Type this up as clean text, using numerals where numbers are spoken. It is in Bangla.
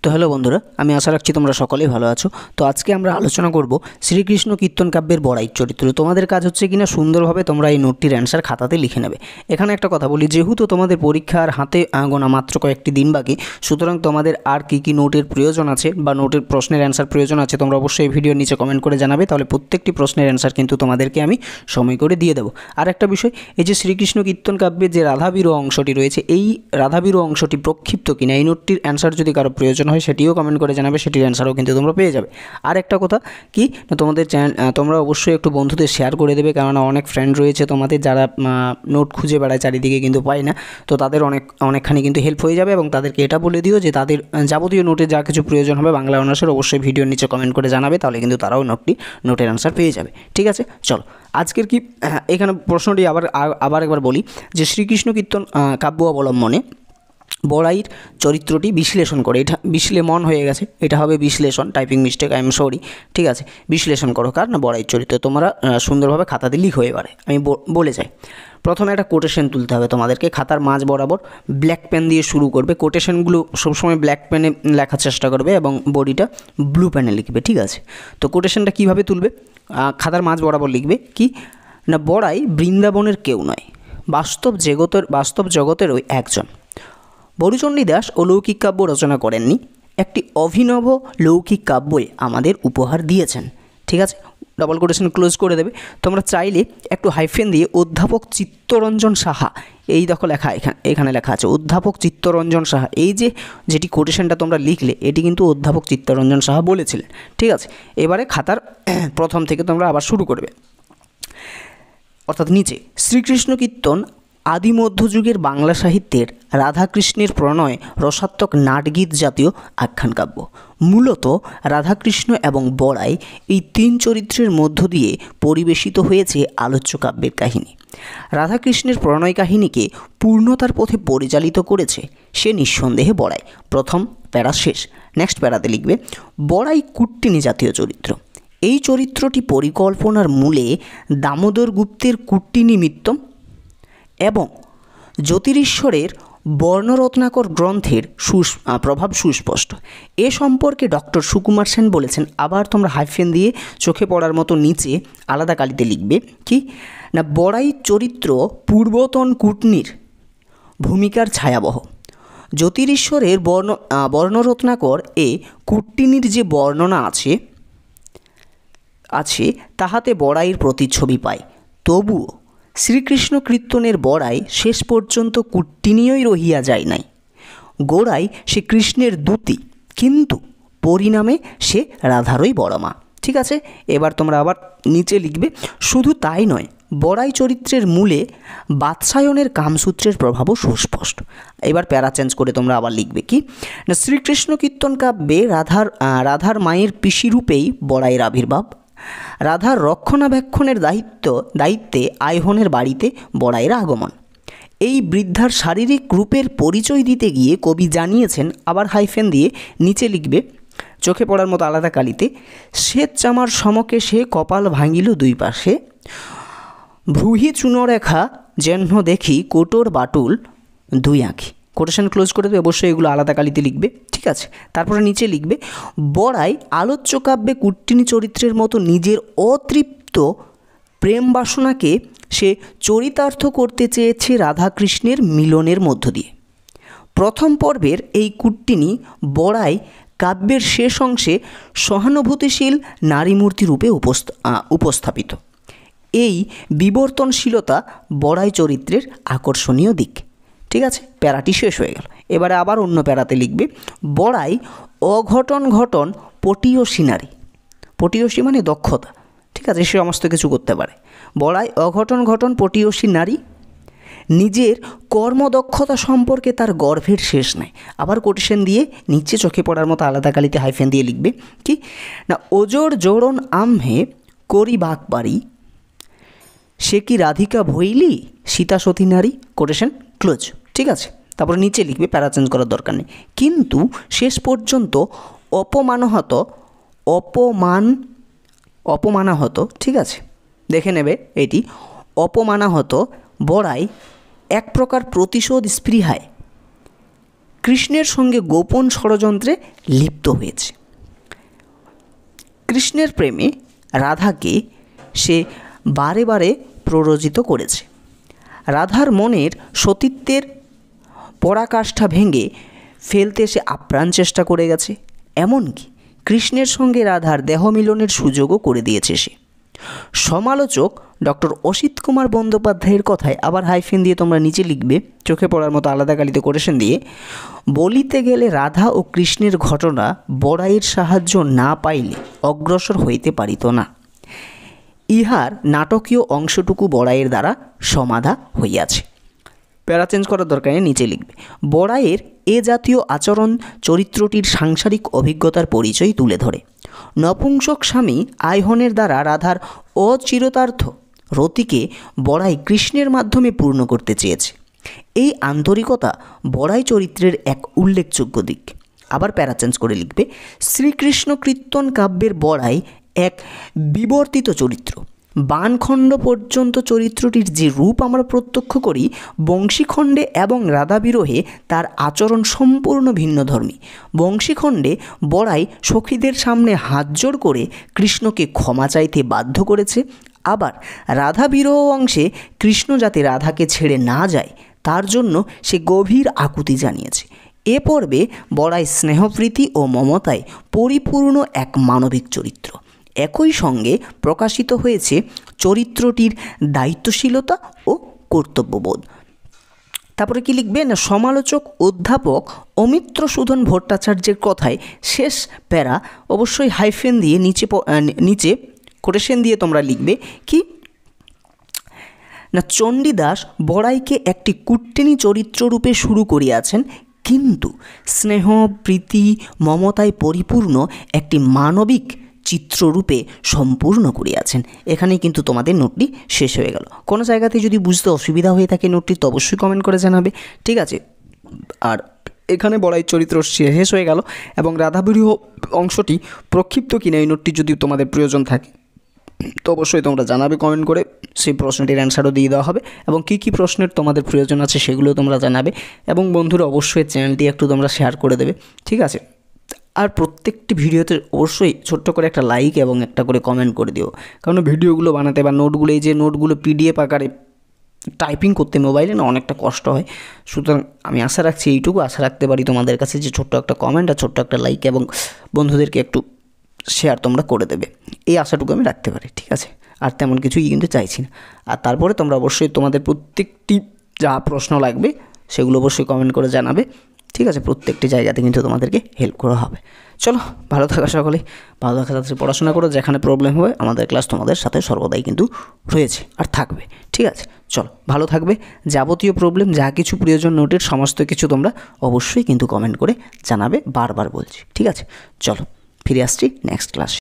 তো হ্যালো বন্ধুরা, আমি আশা রাখছি তোমরা সকলেই ভালো আছো। তো আজকে আমরা আলোচনা করব শ্রীকৃষ্ণ কীর্তন কাব্যের বড়াই চরিত্র। তোমাদের কাজ হচ্ছে কিনা সুন্দরভাবে তোমরা এই নোটটির অ্যান্সার খাতাতে লিখে নেবে। এখানে একটা কথা বলি, যেহেতু তোমাদের পরীক্ষার হাতে গোনা মাত্র কয়েকটি দিন বাকি, সুতরাং তোমাদের আর কি নোটের প্রয়োজন আছে বা নোটের প্রশ্নের অ্যান্সার প্রয়োজন আছে তোমরা অবশ্যই এই ভিডিওর নিচে কমেন্ট করে জানাবে। তাহলে প্রত্যেকটি প্রশ্নের অ্যান্সার কিন্তু তোমাদেরকে আমি সময় করে দিয়ে দেবো। আর একটা বিষয়, এই যে শ্রীকৃষ্ণ কীর্তন কাব্যের যে রাধাবিরহ অংশটি রয়েছে, এই রাধাবিরহ অংশটি প্রক্ষিপ্ত কিনা এই নোটটির অ্যান্সার যদি কারো প্রয়োজন হয় সেটিও কমেন্ট করে জানাবে, সেটির অ্যান্সারও কিন্তু তোমরা পেয়ে যাবে। আর একটা কথা কি, তোমাদের তোমরা অবশ্যই একটু বন্ধুদের শেয়ার করে দেবে, কেননা অনেক ফ্রেন্ড রয়েছে তোমাদের যারা নোট খুঁজে বেড়ায় চারিদিকে কিন্তু পায় না। তো তাদের অনেকখানি কিন্তু হেল্প হয়ে যাবে, এবং তাদেরকে এটা বলে দিও যে তাদের যাবতীয় নোটে যা কিছু প্রয়োজন হবে বাংলা অনার্সের অবশ্যই ভিডিওর নিচে কমেন্ট করে জানাবে, তাহলে কিন্তু তারাও নোটের অ্যান্সার পেয়ে যাবে। ঠিক আছে, চলো আজকের কি এখানে প্রশ্নটি আবার একবার বলি যে শ্রীকৃষ্ণ কীর্তন কাব্য অবলম্বনে বড়াইয়ের চরিত্রটি বিশ্লেষণ করে, এটা বিশ্লেষণ হয়ে গেছে, এটা হবে বিশ্লেষণ, typing mistake, I am sorry. ঠিক আছে, বিশ্লেষণ করো কার না বড়াইয়ের চরিত্র। তোমরা সুন্দরভাবে খাতাতে লিখো। এবারে আমি বলে যাই, প্রথমে একটা কোটেশন তুলতে হবে তোমাদেরকে। খাতার মাঝ বরাবর ব্ল্যাক পেন দিয়ে শুরু করবে। কোটেশনগুলো সবসময় ব্ল্যাক পেনে লেখার চেষ্টা করবে এবং বডিটা ব্লু পেনে লিখবে। ঠিক আছে, তো কোটেশনটা কীভাবে তুলবে? খাতার মাঝ বরাবর লিখবে কি না, বড়াই বৃন্দাবনের কেউ নয়, বাস্তব জগতের ওই একজন। বরুচণ্ডী দাস অলৌকিক কাব্য রচনা করেননি, একটি অভিনব লৌকিক কাব্যই আমাদের উপহার দিয়েছেন। ঠিক আছে, ডবল কোটেশন ক্লোজ করে দেবে। তোমরা চাইলে একটু হাইফেন দিয়ে অধ্যাপক চিত্তরঞ্জন সাহা, এই দেখো লেখা এখানে লেখা আছে অধ্যাপক চিত্তরঞ্জন সাহা। এই যেটি কোটেশনটা তোমরা লিখলে এটি কিন্তু অধ্যাপক চিত্তরঞ্জন সাহা বলেছিলেন। ঠিক আছে, এবারে খাতার প্রথম থেকে তোমরা আবার শুরু করবে, অর্থাৎ নিচে শ্রীকৃষ্ণ কীর্তন আদি মধ্যযুগের বাংলা সাহিত্যের রাধাকৃষ্ণের প্রণয় রসাত্মক নাটগীত জাতীয় আখ্যান কাব্য। মূলত রাধাকৃষ্ণ এবং বড়াই এই তিন চরিত্রের মধ্য দিয়ে পরিবেশিত হয়েছে আলোচ্য কাব্যের কাহিনী। রাধাকৃষ্ণের প্রণয় কাহিনীকে পূর্ণতার পথে পরিচালিত করেছে সে নিঃসন্দেহে বড়াই। প্রথম প্যারা শেষ। নেক্সট প্যারাতে লিখবে বড়াই কুট্টিনী জাতীয় চরিত্র। এই চরিত্রটি পরিকল্পনার মূলে দামোদর গুপ্তের কুট্টিনিমিত্তম এবং জ্যোতিরীশ্বরের বর্ণরত্নাকর গ্রন্থের প্রভাব সুস্পষ্ট। এ সম্পর্কে ডক্টর সুকুমার সেন বলেছেন। আবার তোমরা হাইফেন দিয়ে চোখে পড়ার মতো নিচে আলাদা কালিতে লিখবে কি না, বড়াই চরিত্র পূর্বতন কুটনির ভূমিকার ছায়াবহ। জ্যোতিরীশ্বরের বর্ণরত্নাকর এ কুট্টিনীর যে বর্ণনা আছে তাহাতে বড়াইয়ের প্রতিচ্ছবি পায়। তবুও শ্রীকৃষ্ণ কীর্তনের বড়াই শেষ পর্যন্ত কুট্টিনীই রহিয়া যায় নাই। গোড়াই সে কৃষ্ণের দূতি, কিন্তু পরিণামে সে রাধারই বড় মা। ঠিক আছে, এবার তোমরা আবার নিচে লিখবে শুধু তাই নয়, বড়াই চরিত্রের মূলে বাৎসায়নের কামসূত্রের প্রভাবও সুস্পষ্ট। এবার প্যারা চেঞ্জ করে তোমরা আবার লিখবে কি না, শ্রীকৃষ্ণ কীর্তন কাব্যে রাধার মায়ের পিসিরূপেই বড়াইয়ের আবির্ভাব। রাধার রক্ষণাবেক্ষণের দায়িত্বে আইহনের বাড়িতে বড়াইয়ের আগমন। এই বৃদ্ধার শারীরিক রূপের পরিচয় দিতে গিয়ে কবি জানিয়েছেন, আবার হাইফেন দিয়ে নিচে লিখবে চোখে পড়ার মতো আলাদা কালিতে, শ্বেত চামার সমকে সে কপাল ভাঙিল দুই পাশে, ভ্রূহি চূর্ণরেখা যেহ্ন দেখি কোটর বাটুল দুই আঁখি। কোটেশন ক্লোজ করে দেবে, অবশ্যই এগুলো আলাদা কালিতে লিখবে। ঠিক আছে, তারপরে নিচে লিখবে বড়াই আলোচ্য কাব্যে কুট্টিনী চরিত্রের মতো নিজের অতৃপ্ত প্রেম বাসনাকে সে চরিতার্থ করতে চেয়েছে রাধাকৃষ্ণের মিলনের মধ্য দিয়ে। প্রথম পর্বের এই কুট্টিনী বড়াই কাব্যের শেষ অংশে সহানুভূতিশীল নারীমূর্তি রূপে উপস্থাপিত। এই বিবর্তনশীলতা বড়াই চরিত্রের আকর্ষণীয় দিক। ঠিক আছে, প্যারাটি শেষ হয়ে গেল। এবারে আবার অন্য প্যারাতে লিখবে বড়াই অঘটন পটীয়সী নারী। পটীয়সী মানে দক্ষতা। ঠিক আছে, সে সমস্ত কিছু করতে পারে। বড়াই অঘটন পটীয়সী নারী, নিজের কর্মদক্ষতা সম্পর্কে তার গর্ভের শেষ নাই। আবার কোটেশন দিয়ে নিচে চোখে পড়ার মতো আলাদা কালিতে হাইফেন দিয়ে লিখবে কি না, ওজোর জোড়ন আম্হে করি বাক পারি, সে কি রাধিকা ভৈলি সীতা সতী নারী। Quotation close. ঠিক আছে, তারপরে নিচে লিখবে, প্যারা চেঞ্জ করার দরকার নেই। কিন্তু শেষ পর্যন্ত অপমানাহত ঠিক আছে, দেখে নেবে এটি অপমানাহত বড়াই এক প্রকার প্রতিশোধ স্পৃহায় কৃষ্ণের সঙ্গে গোপন ষড়যন্ত্রে লিপ্ত হয়েছে। কৃষ্ণের প্রেমে রাধাকে সে বারে বারে প্ররোচিত করেছে। রাধার মনের সতীত্বের পরাকাষ্ঠা ভেঙে ফেলতে সে আপ্রাণ চেষ্টা করে গেছে। এমনকি কৃষ্ণের সঙ্গে রাধার দেহমিলনের সুযোগও করে দিয়েছে সে। সমালোচক ডক্টর অসিত কুমার বন্দ্যোপাধ্যায়ের কথায় আবার হাইফেন দিয়ে তোমরা নিচে লিখবে, চোখে পড়ার মতো আলাদা কালিতে কোটেশন দিয়ে, বলিতে গেলে রাধা ও কৃষ্ণের ঘটনা বড়াইয়ের সাহায্য না পাইলে অগ্রসর হইতে পারিত না। ইহার নাটকীয় অংশটুকু বড়াইয়ের দ্বারা সমাধা হইয়াছে। প্যারা চেঞ্জ করার দরকার নেই, নিচে লিখবে, বড়াইয়ের এ জাতীয় আচরণ চরিত্রটির সাংসারিক অভিজ্ঞতার পরিচয় তুলে ধরে। নপুংসক স্বামী আইহনের দ্বারা রাধার অচিরতার্থ রতিকে বড়াই কৃষ্ণের মাধ্যমে পূর্ণ করতে চেয়েছে। এই আন্তরিকতা বড়াই চরিত্রের এক উল্লেখযোগ্য দিক। আবার প্যারা চেঞ্জ করে লিখবে, শ্রীকৃষ্ণ কীর্তন কাব্যের বড়াই এক বিবর্তিত চরিত্র। বানখণ্ড পর্যন্ত চরিত্রটির যে রূপ আমরা প্রত্যক্ষ করি, বংশীখণ্ডে এবং রাধা বিরহে তার আচরণ সম্পূর্ণ ভিন্নধর্মী। বংশীখণ্ডে বড়াই সখীদের সামনে হাত জোড় করে কৃষ্ণকে ক্ষমা চাইতে বাধ্য করেছে। আবার রাধা বিরহ অংশে কৃষ্ণ যাতে রাধাকে ছেড়ে না যায় তার জন্য সে গভীর আকুতি জানিয়েছে। এ পর্বে বড়াই স্নেহপ্রীতি ও মমতায় পরিপূর্ণ এক মানবিক চরিত্র। একই সঙ্গে প্রকাশিত হয়েছে চরিত্রটির দায়িত্বশীলতা ও কর্তব্যবোধ। তারপরে কি লিখবে না, সমালোচক অধ্যাপক অমিত্রসূদন ভট্টাচার্যের কথায় শেষ প্যারা অবশ্যই হাইফেন দিয়ে নিচে কোটেশন দিয়ে তোমরা লিখবে কি না, চণ্ডীদাস বড়াইকে একটি কুট্টিনী চরিত্ররূপে শুরু করিয়াছেন, কিন্তু স্নেহ প্রীতি মমতায় পরিপূর্ণ একটি মানবিক চিত্ররূপে সম্পূর্ণ করিয়াছেন। এখানেই কিন্তু তোমাদের নোটটি শেষ হয়ে গেল। কোনো জায়গাতে যদি বুঝতে অসুবিধা হয়ে থাকে নোটটি তো অবশ্যই কমেন্ট করে জানাবে, ঠিক আছে। আর এখানে বড়াই চরিত্র শেষ হয়ে গেল এবং রাধাবিরহ অংশটি প্রক্ষিপ্ত কিনা এই নোটটি যদি তোমাদের প্রয়োজন থাকে তো অবশ্যই তোমরা জানাবে কমেন্ট করে, সেই প্রশ্নটির অ্যান্সারও দিয়ে দেওয়া হবে এবং কী কী প্রশ্নের তোমাদের প্রয়োজন আছে সেগুলো তোমরা জানাবে। এবং বন্ধুরা অবশ্যই চ্যানেলটি একটু তোমরা শেয়ার করে দেবে, ঠিক আছে। আর প্রত্যেকটি ভিডিওতে অবশ্যই ছোট্ট করে একটা লাইক এবং একটা করে কমেন্ট করে দিও, কারণ ভিডিওগুলো বানাতে বা নোটগুলো, এই যে নোটগুলো পিডিএফ আকারে টাইপিং করতে মোবাইলে না অনেকটা কষ্ট হয়। সুতরাং আমি আশা রাখছি, এইটুকু আশা রাখতে পারি তোমাদের কাছে যে ছোট্ট একটা কমেন্ট আর ছোট্ট একটা লাইক এবং বন্ধুদেরকে একটু শেয়ার তোমরা করে দেবে, এই আশাটুকু আমি রাখতে পারি, ঠিক আছে। আর তেমন কিছুই কিন্তু চাইছি না। আর তারপরে তোমরা অবশ্যই তোমাদের প্রত্যেকটি যা প্রশ্ন লাগবে সেগুলো অবশ্যই কমেন্ট করে জানাবে, ঠিক আছে। প্রত্যেকটি জায়গাতে কিন্তু তোমাদেরকে হেল্প করা হবে। চলো, ভালো থাকা সকলে, ভালো থাকা সাথে পড়াশোনা করো। যেখানে প্রবলেম হবে আমাদের ক্লাস তোমাদের সাথে সর্বদাই কিন্তু রয়েছে আর থাকবে, ঠিক আছে। চলো, ভালো থাকবে। যাবতীয় প্রবলেম যা কিছু প্রয়োজন নোটের সমস্ত কিছু তোমরা অবশ্যই কিন্তু কমেন্ট করে জানাবে, বারবার বলছি, ঠিক আছে। চলো, ফিরে আসছি নেক্সট ক্লাসে।